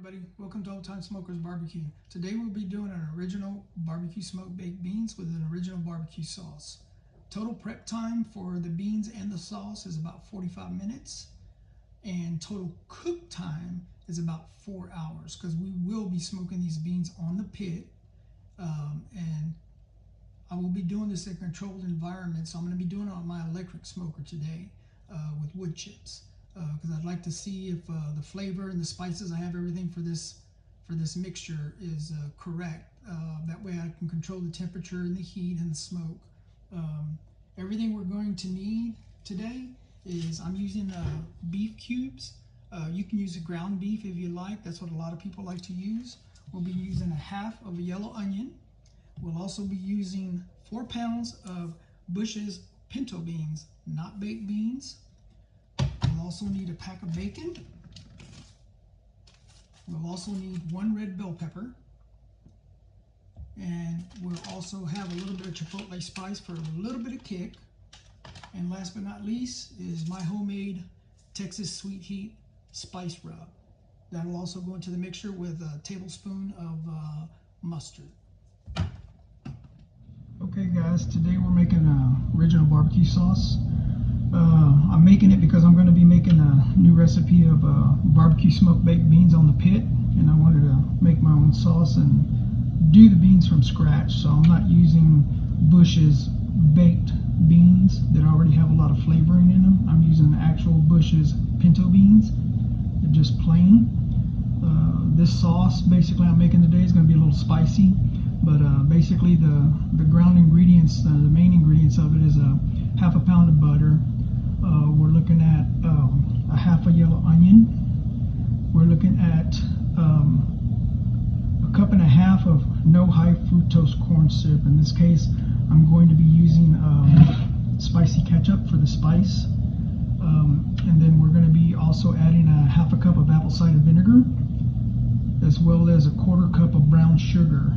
everybody, welcome to Old Time Smokers Barbecue. Today we'll be doing an original barbecue smoked baked beans with an original barbecue sauce. Total prep time for the beans and the sauce is about 45 minutes, and total cook time is about 4 hours because we will be smoking these beans on the pit, and I will be doing this in a controlled environment, so I'm going to be doing it on my electric smoker today with wood chips. Because I'd like to see if the flavor and the spices, I have everything for this mixture is correct. That way I can control the temperature and the heat and the smoke. Everything we're going to need today is I'm using beef cubes. You can use a ground beef if you like. That's what a lot of people like to use. We'll be using a half of a yellow onion. We'll also be using 4 pounds of Bush's pinto beans, not baked beans. We'll also need a pack of bacon. We'll also need 1 red bell pepper. And we'll also have a little bit of chipotle spice for a little bit of kick. And last but not least is my homemade Texas Sweet Heat spice rub. That'll also go into the mixture with a tablespoon of mustard. Okay guys, today we're making an original barbecue sauce. I'm making it because I'm going to be making a new recipe of barbecue smoked baked beans on the pit, and I wanted to make my own sauce and do the beans from scratch. So I'm not using Bush's baked beans that already have a lot of flavoring in them. I'm using the actual Bush's pinto beans. They're just plain. This sauce basically I'm making today is going to be a little spicy, but basically the ground ingredients, the main ingredients of it is a half a pound of butter. We're looking at a half a yellow onion. We're looking at a cup and a half of no high fructose corn syrup. In this case, I'm going to be using spicy ketchup for the spice. And then we're going to be also adding a half a cup of apple cider vinegar, as well as a 1/4 cup of brown sugar.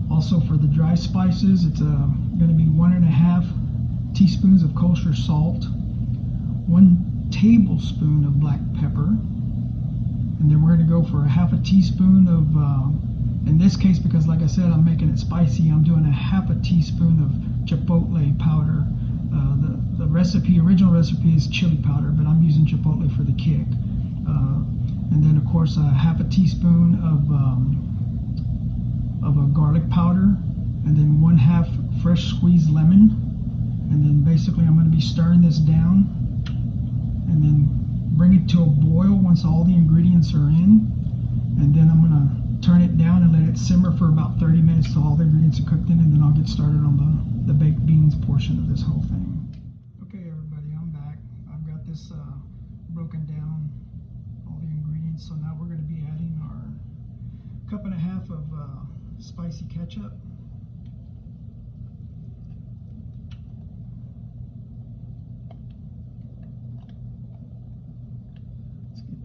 Also for the dry spices, it's going to be 1½ teaspoons of kosher salt, 1 tablespoon of black pepper, and then we're going to go for a half a teaspoon of, in this case, because like I said, I'm making it spicy, I'm doing a half a teaspoon of chipotle powder. The recipe, original recipe is chili powder, but I'm using chipotle for the kick. And then of course a half a teaspoon of a garlic powder, and then 1/2 fresh squeezed lemon. And then basically I'm going to be stirring this down and then bring it to a boil once all the ingredients are in. And then I'm going to turn it down and let it simmer for about 30 minutes till all the ingredients are cooked in, and then I'll get started on the baked beans portion of this whole thing. Okay everybody, I'm back. I've got this broken down, all the ingredients. So now we're going to be adding our 1½ cup of spicy ketchup.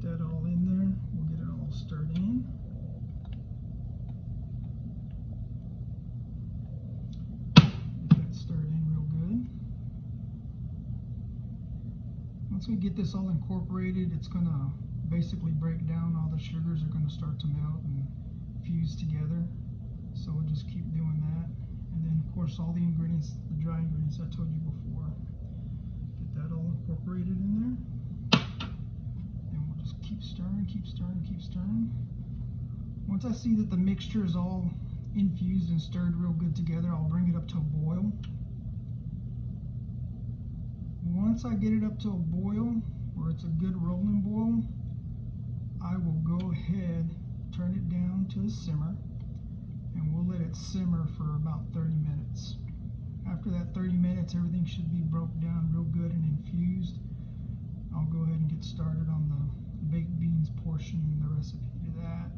That all in there. We'll get it all stirred in. Get that stirred in real good. Once we get this all incorporated, it's going to basically break down. All the sugars are going to start to melt and fuse together. So we'll just keep doing that. And then of course all the ingredients, the dry ingredients I told you before, get that all incorporated in there. Keep stirring, keep stirring, keep stirring. Once I see that the mixture is all infused and stirred real good together, I'll bring it up to a boil. Once I get it up to a boil, where it's a good rolling boil, I will go ahead, turn it down to a simmer, and we'll let it simmer for about 30 minutes. After that 30 minutes, everything should be broke down real good and infused. I'll go ahead and get started on the baked beans portion and the recipe to that.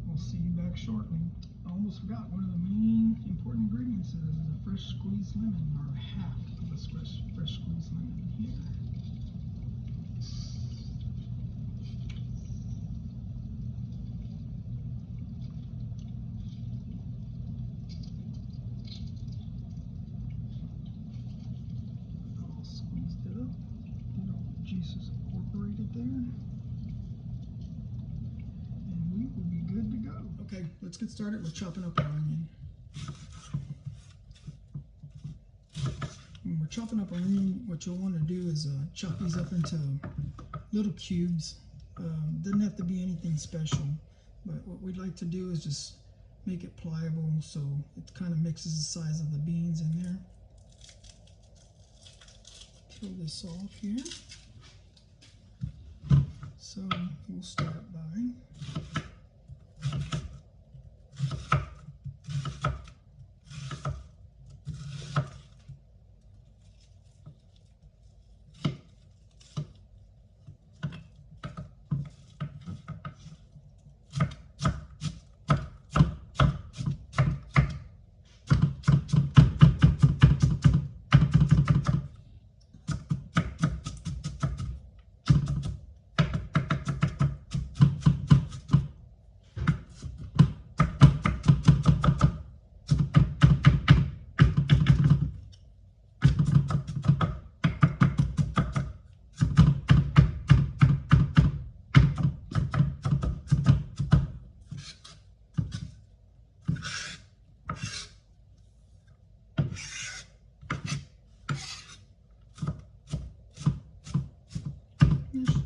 We'll see you back shortly. I almost forgot, one of the main important ingredients is a fresh squeezed lemon, or half of a fresh squeezed lemon here. All squeezed it up, get all the juices incorporated there. let's get started with chopping up our onion. When we're chopping up our onion, what you'll want to do is chop these up into little cubes. Doesn't have to be anything special, but what we'd like to do is just make it pliable so it kind of mixes the size of the beans in there. Peel this off here. So we'll start by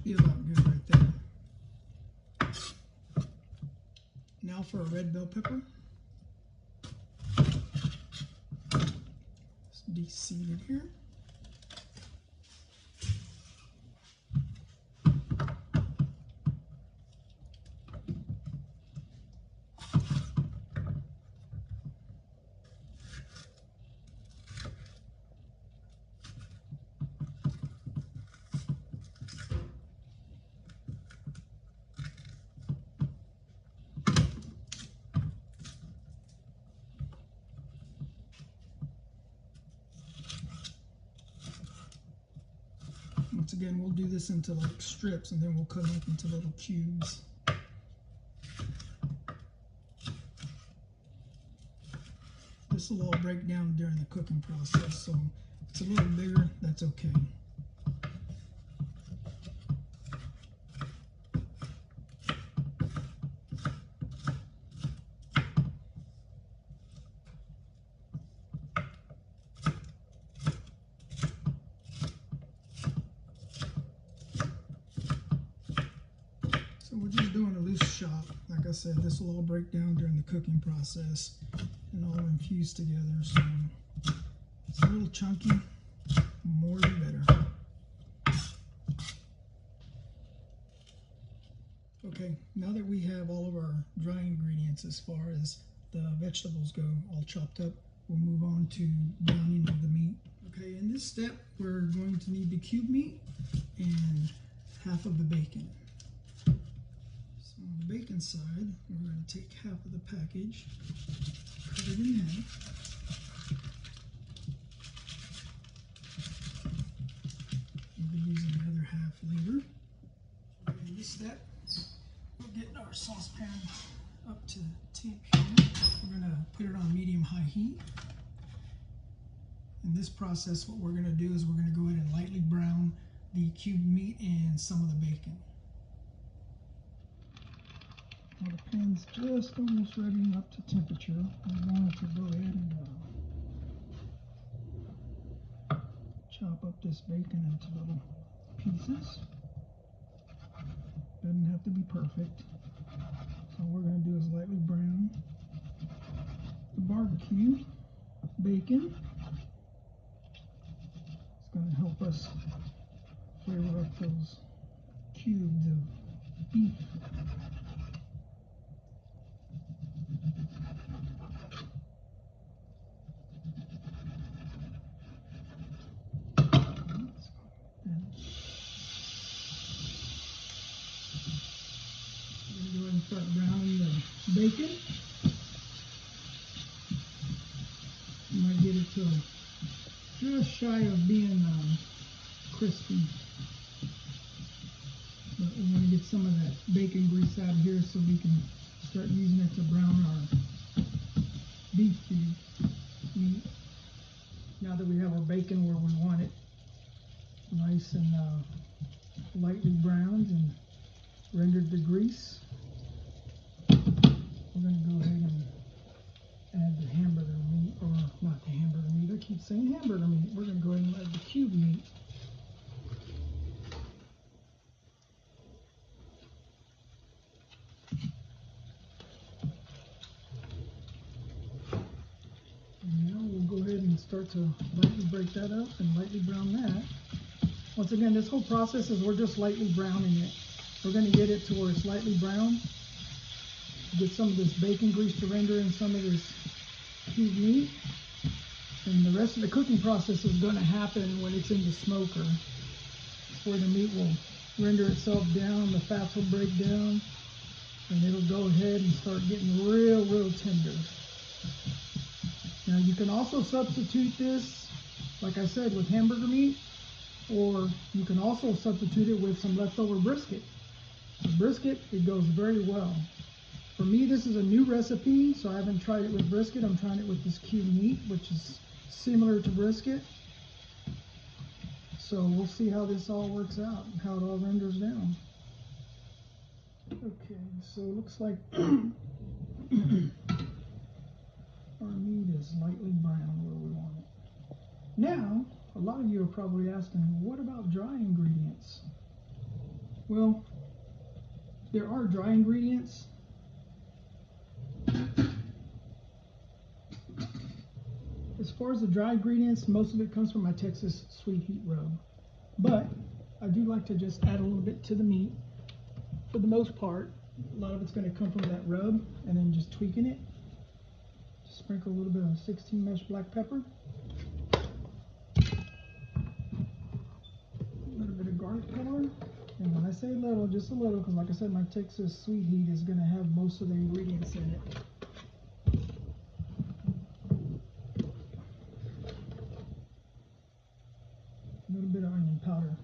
be about good right there. Now for a red bell pepper. It's de-seeded here. Once again, we'll do this into like strips and then we'll cut them up into little cubes. This will all break down during the cooking process, so if it's a little bigger, that's okay. We're just doing a loose chop. Like I said, this will all break down during the cooking process and all infuse together. So it's a little chunky, more the better. Okay, now that we have all of our dry ingredients as far as the vegetables go, all chopped up, we'll move on to browning of the meat. Okay, in this step, we're going to need the cube meat and half of the bacon. On the bacon side, we're going to take half of the package, cut it in half. We'll be using the other half later. In this step, we'll get our saucepan up to temp here. We're going to put it on medium-high heat. In this process, what we're going to do is we're going to go ahead and lightly brown the cubed meat and some of the bacon. Well, the pan's just almost ready up to temperature. I wanted to go ahead and chop up this bacon into little pieces. Doesn't have to be perfect. So what we're going to do is lightly brown the barbecue bacon. It's going to help us flavor up those cubes of beef. Start browning the bacon. You might get it to just shy of being crispy, but we want to get some of that bacon grease out of here so we can start using it to brown our beef meat. Now that we have our bacon where we want it, nice and lightly browned and rendered the grease, we're going to go ahead same hamburger meat. We're going to go ahead and add the cube meat. And now we'll go ahead and start to lightly break that up and lightly brown that. Once again, this whole process is we're just lightly browning it. We're going to get it to where it's lightly brown. Get some of this bacon grease to render in some of this cube meat. And the rest of the cooking process is going to happen when it's in the smoker. It's where the meat will render itself down, the fats will break down, and it'll go ahead and start getting real tender. Now you can also substitute this, like I said, with hamburger meat, or you can also substitute it with some leftover brisket. The brisket, it goes very well. For me, this is a new recipe, so I haven't tried it with brisket. I'm trying it with this cube meat, which is similar to brisket. So we'll see how this all works out and how it all renders down. Okay, so it looks like our meat is lightly brown where we want it. Now, a lot of you are probably asking, what about dry ingredients? Well, there are dry ingredients. As far as the dry ingredients, most of it comes from my Texas sweet heat rub. But I do like to just add a little bit to the meat. For the most part, a lot of it's going to come from that rub, and then just tweaking it. Just sprinkle a little bit of 16 mesh black pepper. A little bit of garlic powder. And when I say little, just a little, because like I said, my Texas sweet heat is going to have most of the ingredients in it. A little bit of onion powder.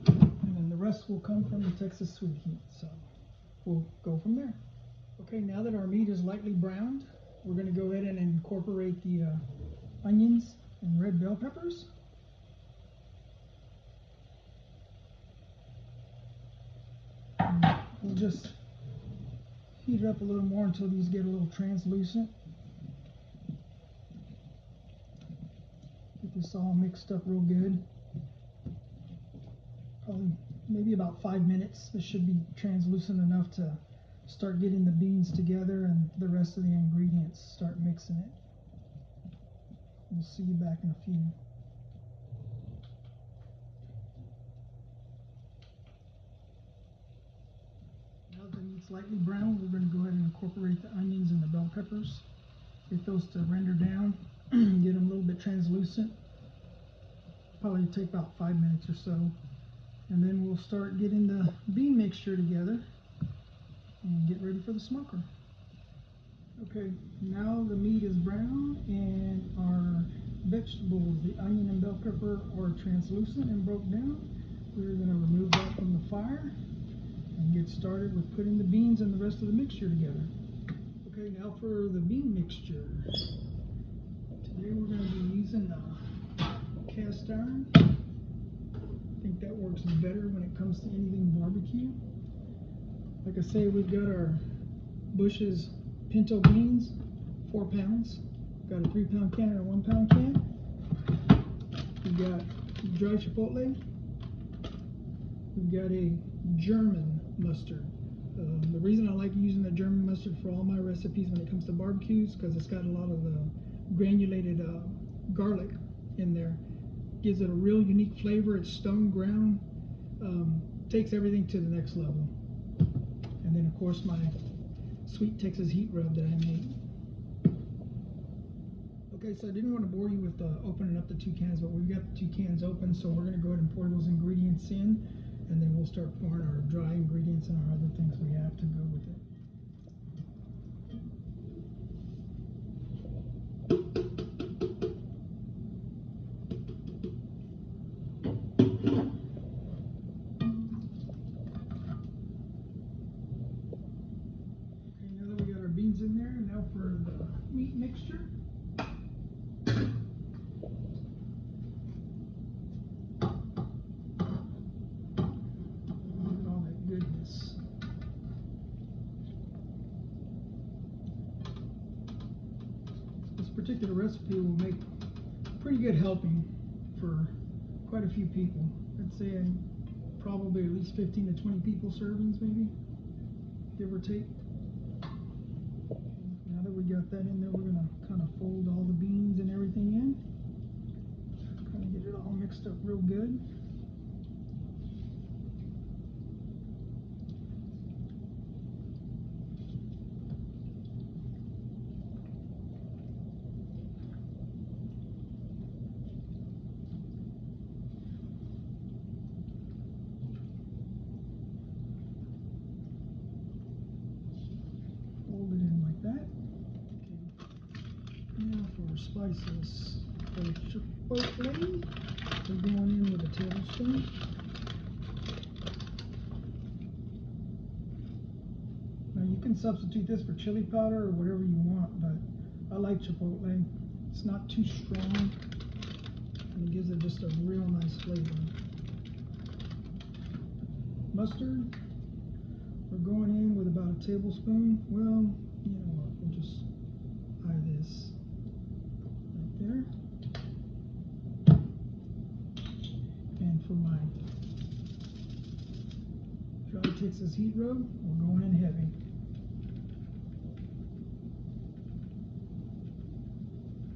And then the rest will come from the Texas sweet heat. So we'll go from there. Okay, now that our meat is lightly browned, we're going to go ahead and incorporate the onions and red bell peppers. And we'll just heat it up a little more until these get a little translucent. Get this all mixed up real good. Probably maybe about 5 minutes. This should be translucent enough to start getting the beans together and the rest of the ingredients, start mixing it. We'll see you back in a few. Now that the meat's lightly brown, we're going to go ahead and incorporate the onions and the bell peppers. Get those to render down, get them a little bit translucent. Probably take about 5 minutes or so. And then we'll start getting the bean mixture together and get ready for the smoker. Okay, now the meat is brown and our vegetables, the onion and bell pepper, are translucent and broke down. We're going to remove that from the fire and get started with putting the beans and the rest of the mixture together. Okay, now for the bean mixture. Today we're going to be using cast iron. I think that works better when it comes to anything barbecue. Like I say, we've got our Bush's pinto beans, 4 pounds. Got a 3-pound can and a 1-pound can. We've got dry chipotle. We've got a German mustard. The reason I like using the German mustard for all my recipes when it comes to barbecues, because it's got a lot of the granulated garlic in there. Gives it a real unique flavor. It's stone ground. Takes everything to the next level. And then of course my sweet Texas heat rub that I made. Okay, so I didn't want to bore you with opening up the 2 cans, but we've got the 2 cans open, so we're going to go ahead and pour those ingredients in, and then we'll start pouring our dry ingredients and our other things we have to go with it. Beans in there. Now for the meat mixture. particular recipe will make pretty good helping for quite a few people. I'd say probably at least 15 to 20 people servings, maybe, give or take. Now that we got that in there, we're gonna kind of fold all the beans and everything in. Kind of get it all mixed up real good. Fold it in like that. Okay. Now for our spices. For the chipotle, we're going in with a tablespoon. Now you can substitute this for chili powder or whatever you want, but I like chipotle. It's not too strong, and it gives it just a real nice flavor. Mustard, we're going in with about a tablespoon. Well, you know what, we'll just eye this right there. And for my dry Texas heat rub, we're going in heavy.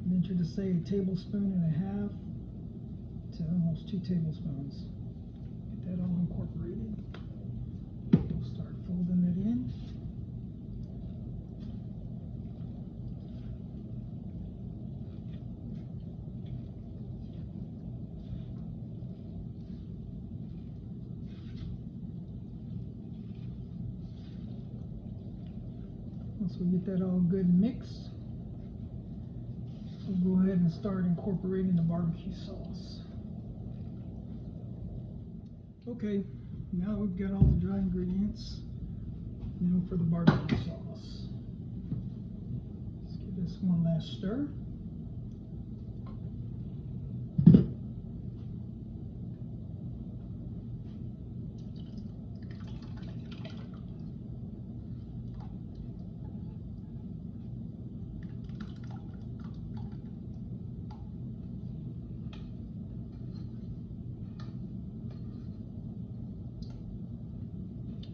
Venture to say a tablespoon and a half to almost 2 tablespoons. Get that all incorporated. We'll start folding it in. Once we get that all good mixed, we'll go ahead and start incorporating the barbecue sauce. Okay, now we've got all the dry ingredients, for the barbecue sauce. Let's give this one last stir.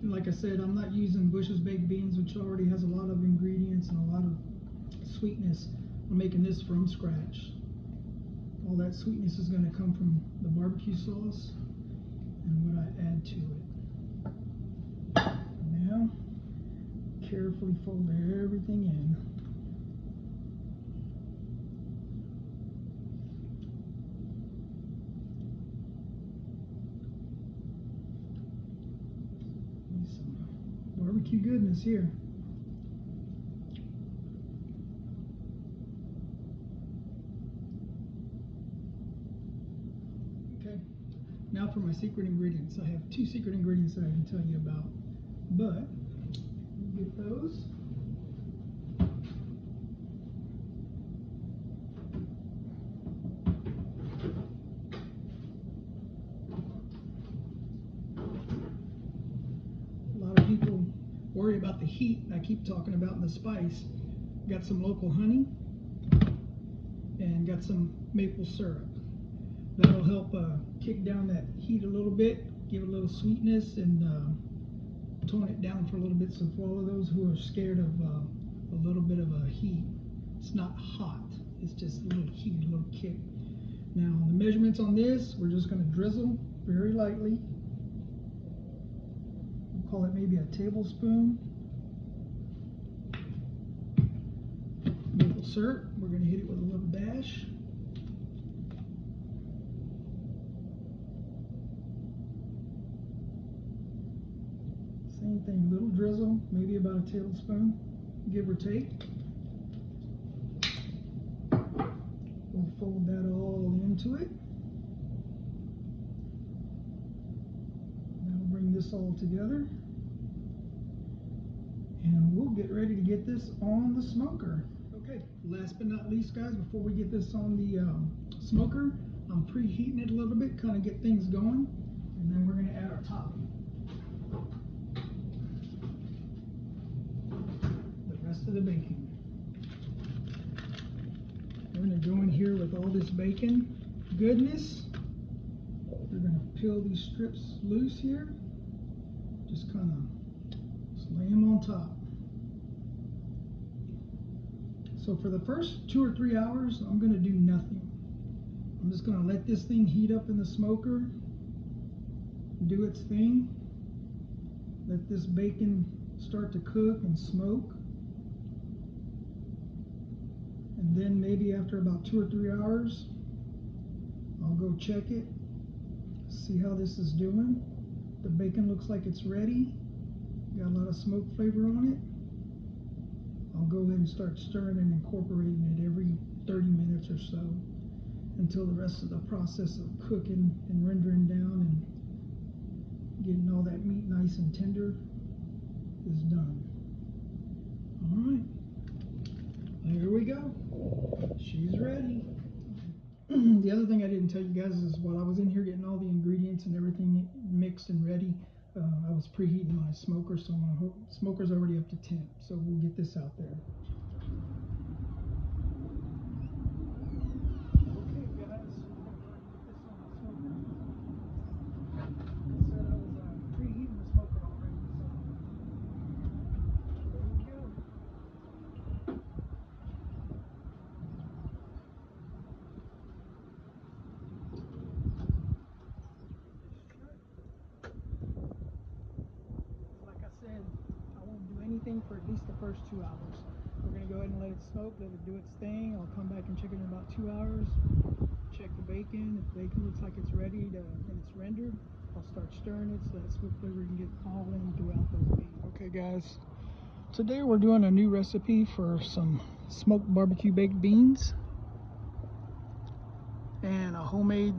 And like I said, I'm not using Bush's baked beans, which already has a lot of ingredients and a lot of sweetness. I'm making this from scratch. All that sweetness is going to come from the barbecue sauce and what I add to it. Now, carefully fold everything in. Barbecue goodness here. Okay, now for my secret ingredients. I have 2 secret ingredients that I can tell you about, but we'll get those. A lot of people worry about the heat I keep talking about in the spice. Got some local honey and got some maple syrup. That'll help kick down that heat a little bit, give it a little sweetness, and tone it down for a little bit. So for all of those who are scared of a little bit of a heat, it's not hot, it's just a little heat, a little kick. Now the measurements on this, we're just going to drizzle very lightly. We'll call it maybe a tablespoon. Maple syrup, we're going to hit it with a little dash. Same thing, little drizzle, maybe about a tablespoon, give or take. We'll fold that all into it. That'll bring this all together. And we'll get ready to get this on the smoker. Okay, last but not least, guys, before we get this on the smoker, I'm preheating it a little bit, kind of get things going, and then we're going to add our topping. The rest of the bacon. go in here with all this bacon goodness. We're going to peel these strips loose here. Just kind of lay them on top. So for the first 2 or 3 hours, I'm going to do nothing. I'm just going to let this thing heat up in the smoker, do its thing, let this bacon start to cook and smoke. And then maybe after about 2 or 3 hours, I'll go check it, see how this is doing. The bacon looks like it's ready. Got a lot of smoke flavor on it. I'll go ahead and start stirring and incorporating it every 30 minutes or so until the rest of the process of cooking and rendering down and getting all that meat nice and tender is done. All right, here we go. She's ready. The other thing I didn't tell you guys is while I was in here getting all the ingredients and everything mixed and ready, I was preheating my smoker, so my smoker's already up to temp, so we'll get this out there. Okay guys, we're gonna put this on the smoker. I said I was preheating the smoker already, so there we go. Like I said, I won't do anything for at least the first 2 hours. We're going to go ahead and let it smoke, let it do its thing. I'll come back and check it in about 2 hours, check the bacon. If the bacon looks like it's ready and it's rendered, I'll start stirring it so that smoke flavor can get all in throughout those beans. Okay guys, today we're doing a new recipe for some smoked barbecue baked beans and a homemade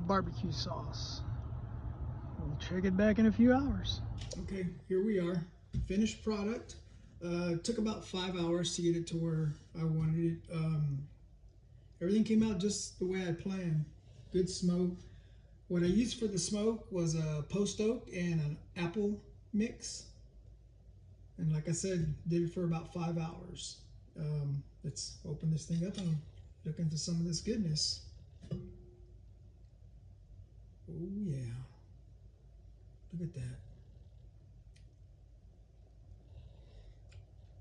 barbecue sauce. We'll check it back in a few hours. Okay, here we are, finished product. Took about 5 hours to get it to where I wanted it. Everything came out just the way I planned. Good smoke. What I used for the smoke was a post oak and an apple mix. And like I said, did it for about 5 hours. Let's open this thing up and look into some of this goodness. Oh yeah. Look at that.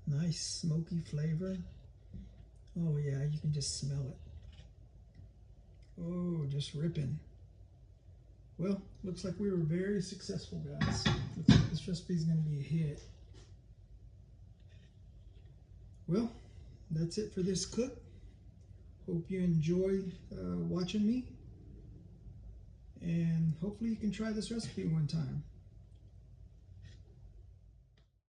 Nice smoky flavor. Oh yeah, you can just smell it. Oh, just ripping. Well, looks like we were very successful, guys. Looks like this recipe is going to be a hit. Well, that's it for this cook. Hope you enjoy watching me. And hopefully you can try this recipe one time.